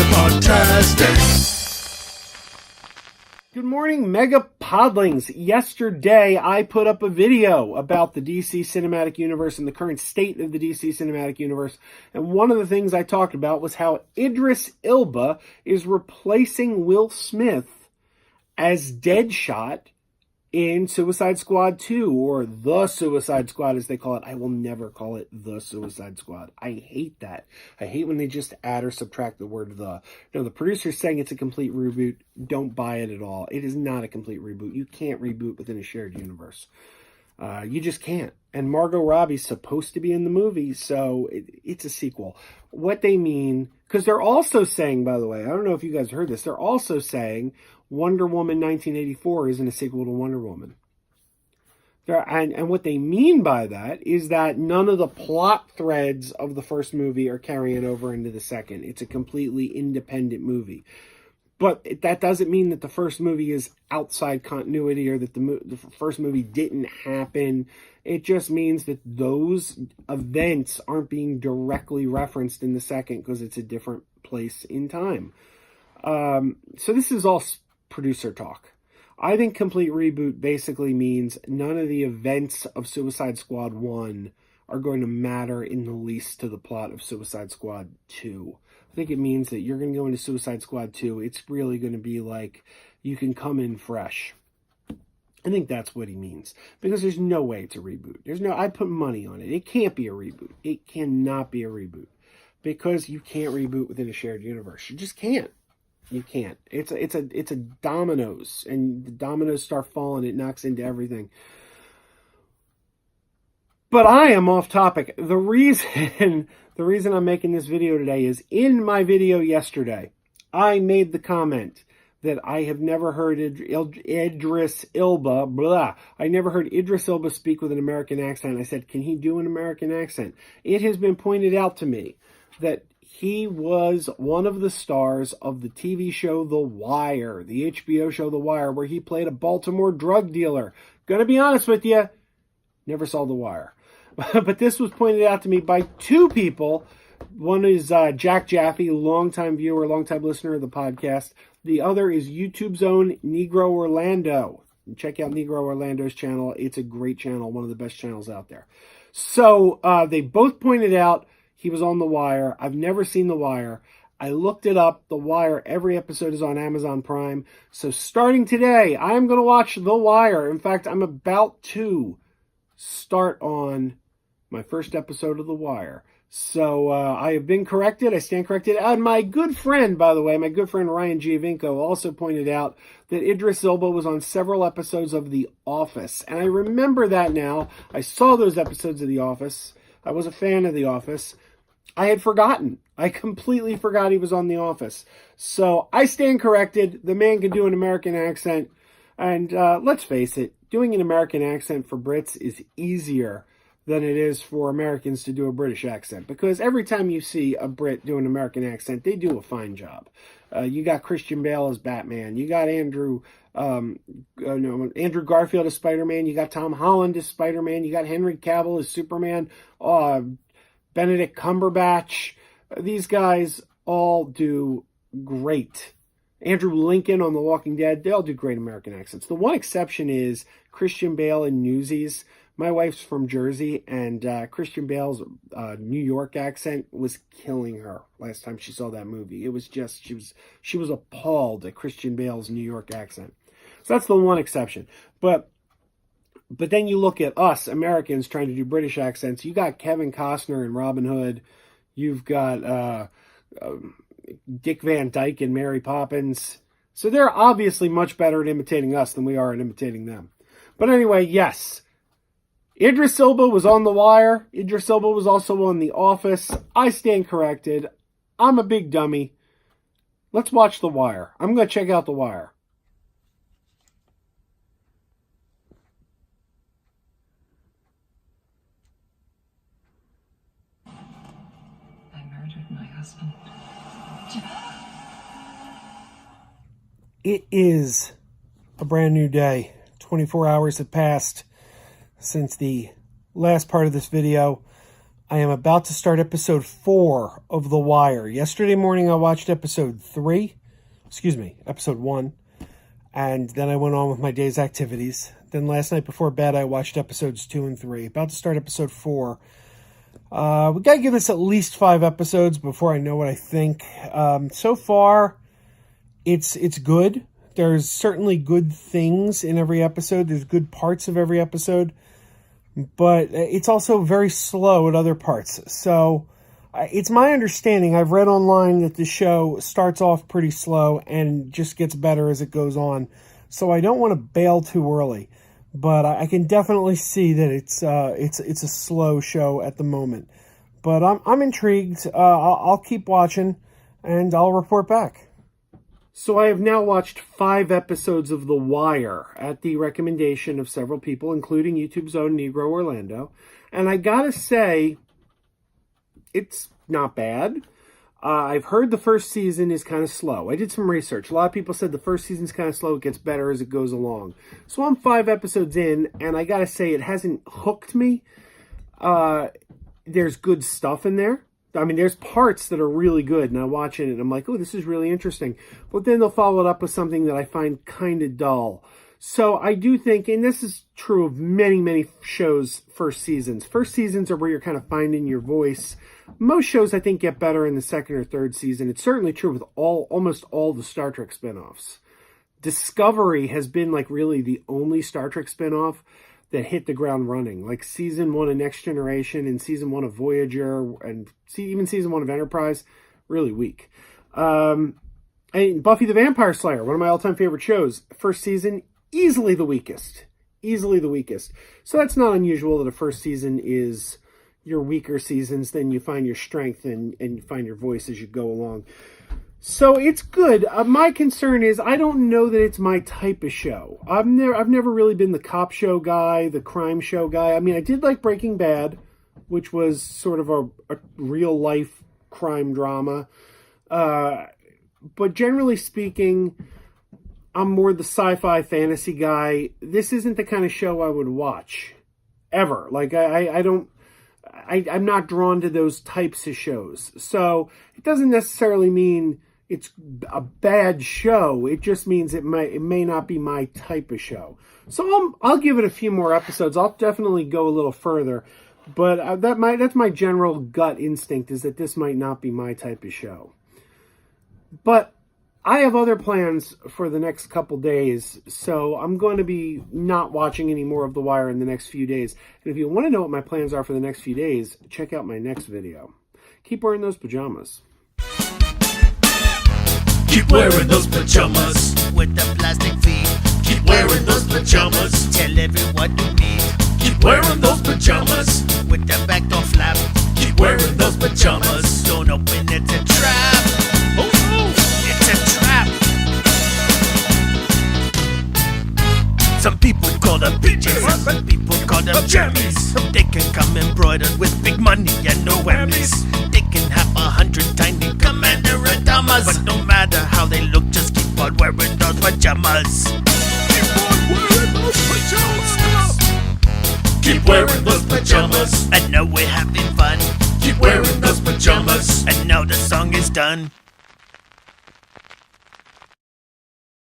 MegaPodTastic. Good morning, Mega Podlings. Yesterday, I put up a video about the DC Cinematic Universe and the current state of the DC Cinematic Universe. And one of the things I talked about was how Idris Elba is replacing Will Smith as Deadshot in Suicide Squad 2, or The Suicide Squad as they call it. I will never call it The Suicide Squad. I hate that. I hate when they just add or subtract the word the. No, the producer's saying it's a complete reboot. Don't buy it at all. It is not a complete reboot. You can't reboot within a shared universe. You just can't. And Margot Robbie's supposed to be in the movie, so it's a sequel. What they mean, because they're also saying, by the way, I don't know if you guys heard this, they're also saying Wonder Woman 1984 isn't a sequel to Wonder Woman. And what they mean by that is that none of the plot threads of the first movie are carrying over into the second. It's a completely independent movie. But that doesn't mean that the first movie is outside continuity or that the first movie didn't happen. It just means that those events aren't being directly referenced in the second because it's a different place in time. So this is all producer talk. I think complete reboot basically means none of the events of Suicide Squad 1 are going to matter in the least to the plot of Suicide Squad 2. I think it means that you're going to go into Suicide Squad 2. It's really going to be like you can come in fresh. I think that's what he means. Because there's no way it's a reboot. I put money on it. It can't be a reboot. It cannot be a reboot. Because you can't reboot within a shared universe. You just can't. You can't. It's a dominoes. And the dominoes start falling. It knocks into everything. But I am off topic. The reason I'm making this video today is in my video yesterday, I made the comment that I have never heard Idris Elba, I never heard Idris Elba speak with an American accent. I said, can he do an American accent? It has been pointed out to me that he was one of the stars of the TV show The Wire, the HBO show The Wire, where he played a Baltimore drug dealer. Gonna be honest with you, never saw The Wire. But this was pointed out to me by two people. One is Jack Jaffe, longtime viewer, longtime listener of the podcast. The other is YouTube's own Negro Orlando. Check out Negro Orlando's channel. It's a great channel, one of the best channels out there. So they both pointed out he was on The Wire. I've never seen The Wire. I looked it up. The Wire, every episode is on Amazon Prime. So starting today, I'm going to watch The Wire. In fact, I'm about to start on my first episode of The Wire. So I have been corrected. I stand corrected. And my good friend, by the way, my good friend Ryan Giovinco also pointed out that Idris Elba was on several episodes of The Office. And I remember that now. I saw those episodes of The Office. I was a fan of The Office. I had forgotten. I completely forgot he was on The Office. So I stand corrected. The man can do an American accent. And let's face it, doing an American accent for Brits is easier than it is for Americans to do a British accent. Because every time you see a Brit do an American accent, they do a fine job. You got Christian Bale as Batman. You got Andrew Garfield as Spider-Man. You got Tom Holland as Spider-Man. You got Henry Cavill as Superman. Benedict Cumberbatch. These guys all do great. Andrew Lincoln on The Walking Dead, they all do great American accents. The one exception is Christian Bale in Newsies. My wife's from Jersey, and Christian Bale's New York accent was killing her last time she saw that movie. It was just, she was appalled at Christian Bale's New York accent. So that's the one exception. But then you look at us, Americans, trying to do British accents. You got Kevin Costner in Robin Hood. You've got Dick Van Dyke in Mary Poppins. So they're obviously much better at imitating us than we are at imitating them. But anyway, yes. Idris Elba was on The Wire. Idris Elba was also on The Office. I stand corrected. I'm a big dummy. Let's watch The Wire. I'm going to check out The Wire. I murdered my husband. It is a brand new day. 24 hours have passed since the last part of this video. I am about to start episode 4 of The Wire. Yesterday morning I watched episode 1, and then I went on with my day's activities. Then last night before bed I watched episodes 2 and 3. About to start episode 4. We gotta give this at least 5 episodes before I know what I think. So far, it's good. There's certainly good things in every episode. There's good parts of every episode. But it's also very slow at other parts. So it's my understanding, I've read online that the show starts off pretty slow and just gets better as it goes on. So I don't want to bail too early. But I can definitely see that it's a slow show at the moment. But I'm intrigued. I'll keep watching and I'll report back. So I have now watched 5 episodes of The Wire at the recommendation of several people, including YouTube's own Negro Orlando. And I gotta say, it's not bad. I've heard the first season is kind of slow. I did some research. A lot of people said the first season's kind of slow. It gets better as it goes along. So I'm 5 episodes in, and I gotta say, it hasn't hooked me. There's good stuff in there. I mean, there's parts that are really good, and I watch it, and I'm like, oh, this is really interesting. But then they'll follow it up with something that I find kind of dull. So I do think, and this is true of many, many shows' first seasons. First seasons are where you're kind of finding your voice. Most shows, I think, get better in the second or third season. It's certainly true with almost all the Star Trek spinoffs. Discovery has been, like, really the only Star Trek spinoff that hit the ground running. Like season 1 of Next Generation and season 1 of Voyager and even season 1 of Enterprise, really weak. And Buffy the Vampire Slayer, one of my all-time favorite shows, first season, easily the weakest. Easily the weakest. So that's not unusual that a first season is your weaker seasons, then you find your strength and you find your voice as you go along. So it's good. My concern is I don't know that it's my type of show. I've never really been the cop show guy, the crime show guy. I mean, I did like Breaking Bad, which was sort of a real life crime drama. But generally speaking, I'm more the sci-fi fantasy guy. This isn't the kind of show I would watch ever. Like I'm not drawn to those types of shows. So it doesn't necessarily mean it's a bad show. It just means it may not be my type of show. So I'll give it a few more episodes. I'll definitely go a little further. But that's my general gut instinct, is that this might not be my type of show. But I have other plans for the next couple days, so I'm going to be not watching any more of The Wire in the next few days. And if you want to know what my plans are for the next few days, check out my next video. Keep wearing those pajamas. Keep wearing those pajamas with the plastic feet. Keep wearing those pajamas. Tell everyone you meet. Keep wearing those pajamas with the back door flap. Keep wearing those pajamas. Don't open, it's a trap. Oh no, it's a trap. Some people call them PJs, some people call them jammies. They can come embroidered with big money and no whammies. They can have 100 tiny commander Adamas, but no matter how they look, just keep on wearing those pajamas. Keep on wearing those pajamas. Keep wearing those pajamas. And now we're having fun. Keep wearing those pajamas. And now the song is done.